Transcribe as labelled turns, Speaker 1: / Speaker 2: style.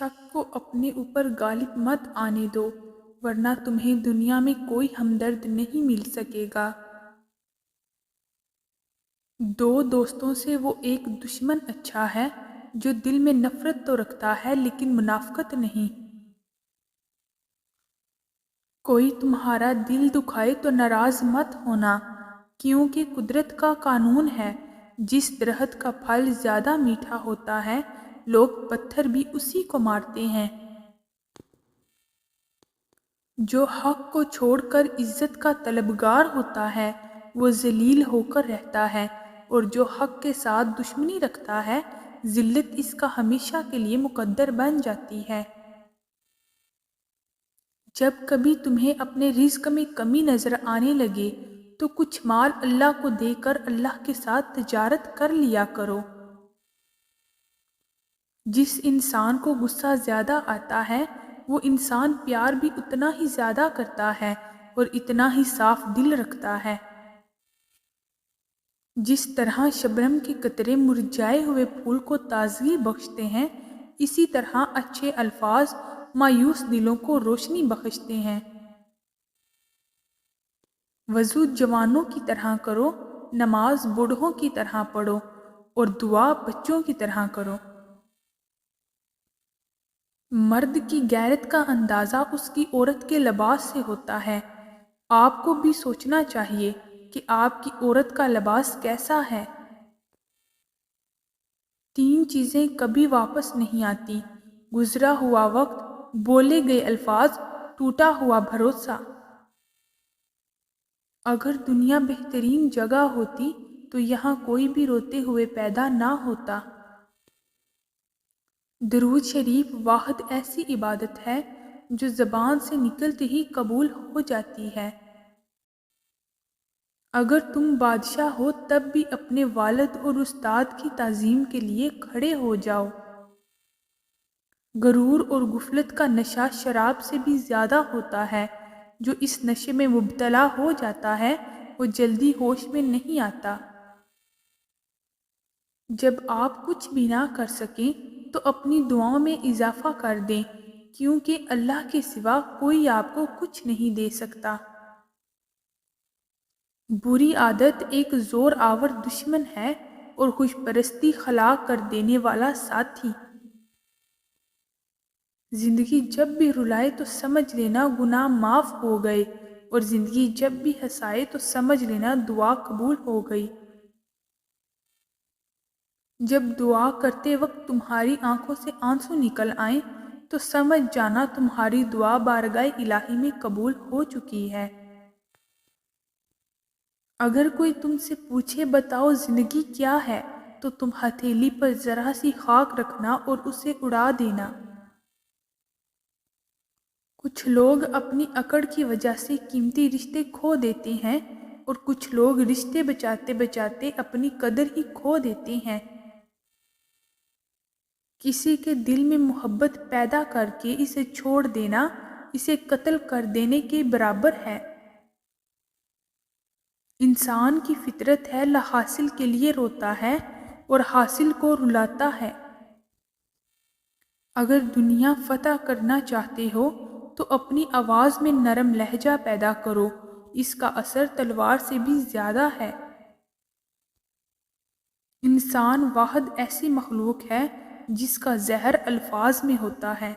Speaker 1: शक को अपने ऊपर गालिब मत आने दो, वरना तुम्हें दुनिया में कोई हमदर्द नहीं मिल सकेगा। दो दोस्तों से वो एक दुश्मन अच्छा है, जो दिल में नफरत तो रखता है लेकिन मुनाफकत नहीं। कोई तुम्हारा दिल दुखाए तो नाराज मत होना, क्योंकि कुदरत का कानून है, जिस दरख्त का फल ज्यादा मीठा होता है, लोग पत्थर भी उसी को मारते हैं। जो हक को छोड़कर इज्जत का तलबगार होता है, वो जलील होकर रहता है, और जो हक के साथ दुश्मनी रखता है, जिल्लत इसका हमेशा के लिए मुकद्दर बन जाती है। जब कभी तुम्हें अपने रिज्क में कमी नजर आने लगे, तो कुछ माल अल्लाह को देकर अल्लाह के साथ तिजारत कर लिया करो। जिस इंसान को गुस्सा ज्यादा आता है, वो इंसान प्यार भी उतना ही ज्यादा करता है और इतना ही साफ दिल रखता है। जिस तरह शबनम के कतरे मुरझाए हुए फूल को ताजगी बख्शते हैं, इसी तरह अच्छे अल्फाज मायूस दिलों को रोशनी बख्शते हैं। वज़ू जवानों की तरह करो, नमाज बूढ़ों की तरह पढ़ो, और दुआ बच्चों की तरह करो। मर्द की गैरत का अंदाज़ा उसकी औरत के लिबास से होता है। आपको भी सोचना चाहिए कि आपकी औरत का लिबास कैसा है। 3 चीज़ें कभी वापस नहीं आती: गुजरा हुआ वक्त, बोले गए अल्फाज, टूटा हुआ भरोसा। अगर दुनिया बेहतरीन जगह होती तो यहाँ कोई भी रोते हुए पैदा ना होता। दरूद शरीफ वाहिद ऐसी इबादत है जो ज़बान से निकलते ही कबूल हो जाती है। अगर तुम बादशाह हो तब भी अपने वालिद और उस्ताद की ताज़ीम के लिए खड़े हो जाओ। गरूर और गुफलत का नशा शराब से भी ज़्यादा होता है। जो इस नशे में मुब्तला हो जाता है, वो जल्दी होश में नहीं आता। जब आप कुछ भी ना कर सकें तो अपनी दुआओं में इजाफा कर दें, क्योंकि अल्लाह के सिवा कोई आपको कुछ नहीं दे सकता। बुरी आदत एक जोर आवर दुश्मन है और खुशपरस्ती खला कर देने वाला साथी। जिंदगी जब भी रुलाए तो समझ लेना गुनाह माफ हो गए, और जिंदगी जब भी हंसाए तो समझ लेना दुआ कबूल हो गई। जब दुआ करते वक्त तुम्हारी आंखों से आंसू निकल आए, तो समझ जाना तुम्हारी दुआ बारगाह इलाही में कबूल हो चुकी है। अगर कोई तुमसे पूछे बताओ जिंदगी क्या है, तो तुम हथेली पर जरा सी खाक रखना और उसे उड़ा देना। कुछ लोग अपनी अकड़ की वजह से कीमती रिश्ते खो देते हैं, और कुछ लोग रिश्ते बचाते बचाते अपनी कदर ही खो देते हैं। किसी के दिल में मोहब्बत पैदा करके इसे छोड़ देना, इसे कत्ल कर देने के बराबर है। इंसान की फितरत है ला हासिल के लिए रोता है और हासिल को रुलाता है। अगर दुनिया फतह करना चाहते हो तो अपनी आवाज़ में नरम लहजा पैदा करो, इसका असर तलवार से भी ज़्यादा है। इंसान वाहिद ऐसी मखलूक है जिसका जहर अल्फाज में होता है।